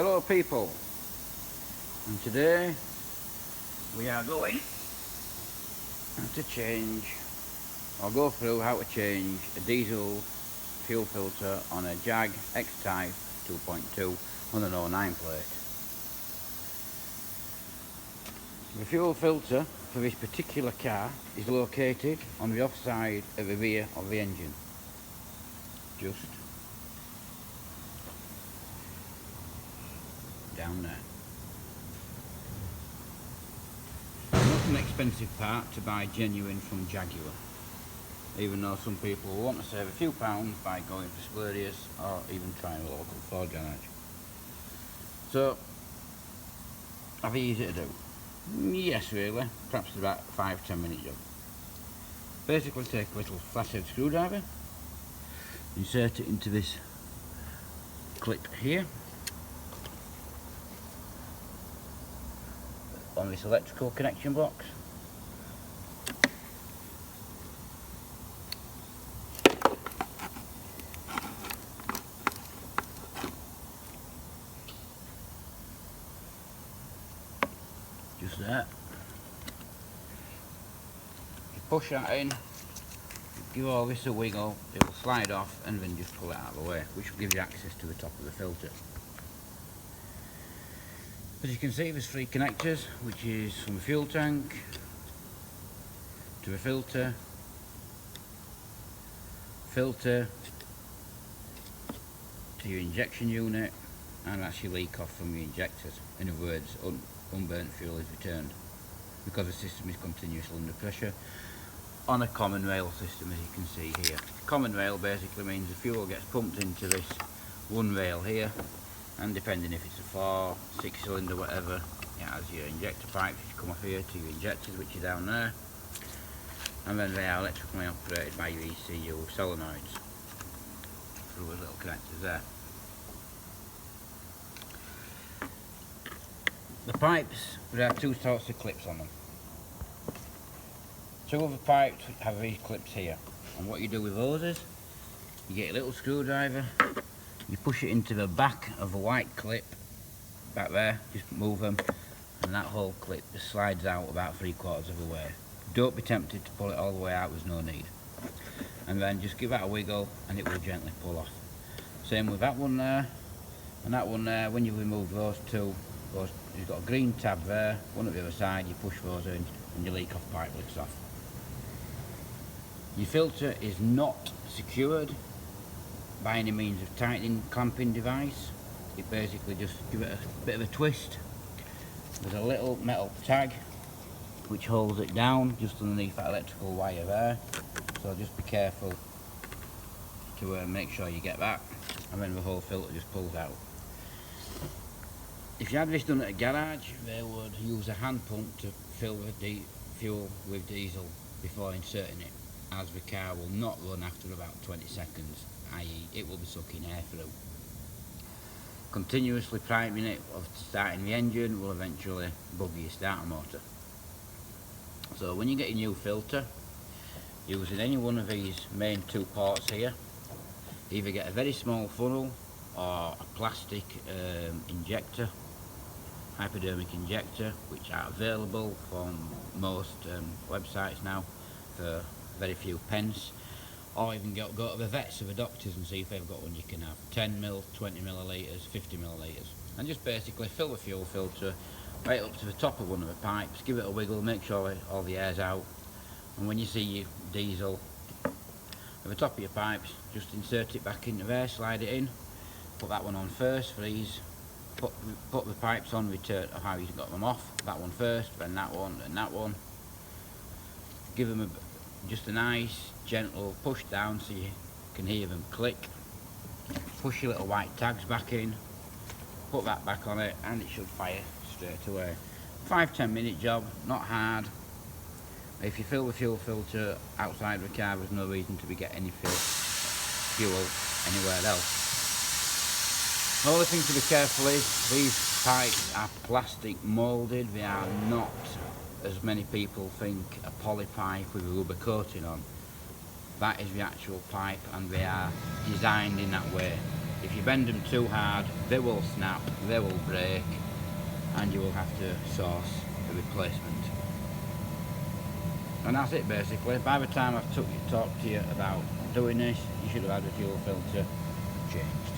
Hello people, and today we are going to change or go through how to change a diesel fuel filter on a Jag X type 2.2 on an 09 plate. The fuel filter for this particular car is located on the offside of the rear of the engine, just down there. Not an expensive part to buy genuine from Jaguar, even though some people will want to save a few pounds by going for spurious or even trying a local Ford garage. So, are they easy to do? Yes, really. Perhaps it's about 5-10 minute job. Basically, take a little flathead screwdriver, insert it into this clip here on this electrical connection box. Just that. You push that in, give all this a wiggle, it will slide off and then just pull it out of the way, which will give you access to the top of the filter. As you can see, there's 3 connectors, which is from the fuel tank to the filter to your injection unit, and that's your leak off from your injectors. In other words, unburnt fuel is returned because the system is continuously under pressure on a common rail system, as you can see here. Common rail basically means the fuel gets pumped into this one rail here, and depending if it's a 4, 6 cylinder, whatever, it has your injector pipes which come off here to your injectors, which are down there, and then they are electrically operated by your ECU solenoids through the little connectors there. The pipes, there are 2 sorts of clips on them. 2 of the pipes have these clips here, and what you do with those is you get a little screwdriver, you push it into the back of the white clip back there, just move them, and that whole clip just slides out about 3/4 of the way. Don't be tempted to pull it all the way out, there's no need. And then just give that a wiggle and it will gently pull off. Same with that one there and that one there. When you remove those 2, you've got a green tab there, one at the other side, you push those in and your leak off pipe licks off. Your filter is not secured by any means of tightening clamping device. It basically just give it a bit of a twist. There's a little metal tag which holds it down just underneath that electrical wire there, so just be careful to make sure you get that, and then the whole filter just pulls out. If you had this done at a garage, they would use a hand pump to fill the fuel with diesel before inserting it, as the car will not run after about 20 seconds, i.e. it will be sucking air through. Continuously priming it or starting the engine will eventually bugger your starter motor. So when you get your new filter, using any one of these main 2 ports here, either get a very small funnel or a plastic injector, hypodermic injector, which are available from most websites now for very few pence, or even go to the vets or the doctors and see if they've got one you can have. 10ml, 20 millilitres, 50 millilitres, and just basically fill the fuel filter right up to the top of one of the pipes, give it a wiggle, make sure all the air's out, and when you see your diesel at the top of your pipes, just insert it back into there, slide it in, put that one on first for ease, put the pipes on, return of how you've got them off, that one first, then that one, and that one. Give them just a nice gentle push down so you can hear them click. Push your little white tags back in, put that back on it, and it should fire straight away. 5-10 minute job, not hard. If you fill the fuel filter outside the car, there's no reason to be getting any fuel anywhere else. The only thing to be careful is these pipes are plastic moulded. They are not, as many people think, a poly pipe with a rubber coating on. That is the actual pipe, and they are designed in that way. If you bend them too hard, they will snap, they will break, and you will have to source a replacement. And that's it basically. By the time I've talked to you about doing this, you should have had a fuel filter change.